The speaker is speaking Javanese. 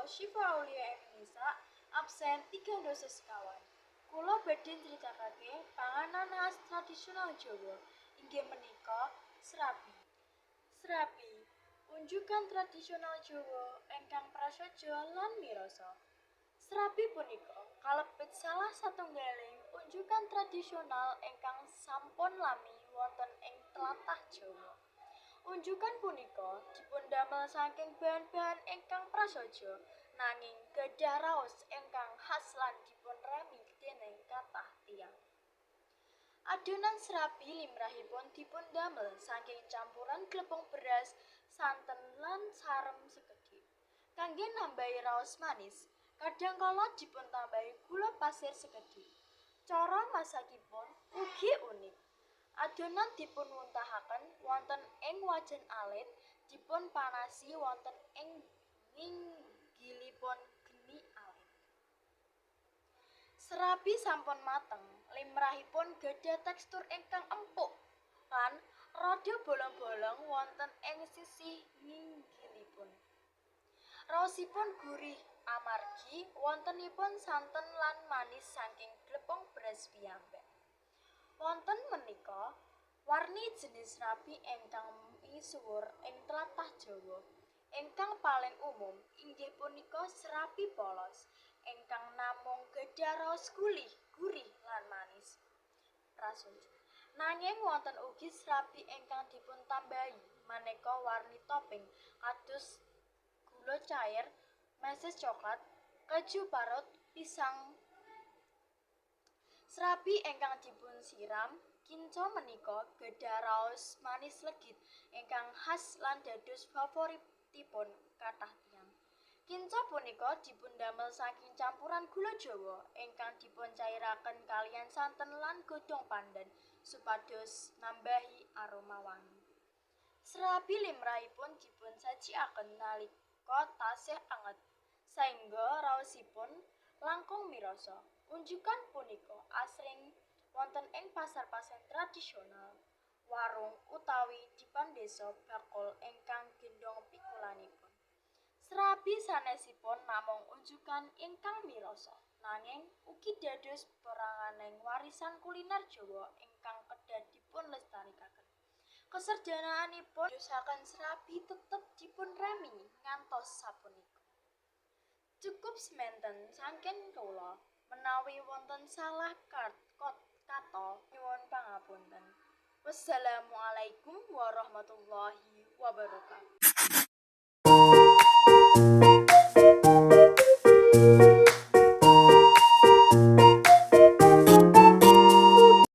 Syifa Aulia Nisa absen 3 dosis sekawan. Kula badhe critakake panganan khas tradisional Jawa inggih menika srabi. Srabi unjukan tradisional Jawa ingkang prasaja lan mirasa. Srabi punika kalebet salah satunggaling unjukan tradisional ingkang sampun lami wonten ing tlatah Jawa. Unjukan punika dipundamel saking bahan-bahan ingkang prasaja nanging gadhah raos ingkang khas lan dipunrami déning kathah tiyang. Adonan srabi limrahipun dipundamel saking campuran glepung beras, santen lan sarem sekedhik. Kangge nambahi raos manis, kadhangkala dipuntambahi gula pasir sekedhik. Cara masakipun ugi unik. Adonan dipunwuntahaken wonten ing wajan alit, dipunpanasi wonten ing nginggilipun geni alit. Serabi sampun mateng, limrahipun gadhah tekstur ingkang empuk lan rada bolong-bolong wonten ing sisih nginggilipun. Raosipun gurih amargi wontenipun santen lan manis saking glepung beras piyambak. Wonten menika warni jenis srabi ingkang misuwur ing tlatah Jawa. Ingkang paling umum inggih punika srabi polos ingkang namung gadhah raos gurih lan manis. Prasaja. Nanging wonten ugi srabi ingkang dipuntambahi maneka warni topping kados gula cair, meses coklat, keju parut, pisang. Srabi ingkang dipun siram kinca menika gadhah raos manis legit ingkang khas lan dados favoritipun kathah tiyang. Kinca punika dipundamel saking campuran gula Jawa ingkang dipuncairaken kaliyan santen lan godhong pandan supados nambahi aroma wangi. Serabi limrahipun dipunsajikaken nalika tasih anget saengga raosipun langkung mirasa. Unjukan punika asring wonten ing pasar-pasar tradisional, warung utawi dipandesa bakul ingkang gendong pikulanipun. Serabi sanesipun namung unjukan ingkang mirasa, nanging ugi dados peranganing warisan kuliner Jawa ingkang kedah dipunlestarikaken. Kesederhanaanipun dadosaken serabi tetep dipunremi ngantos sapunika. Cukup semanten saking kula. Menawi wonten salah kata nyuwun pangapunten. Wassalamualaikum warahmatullahi wabarakatuh.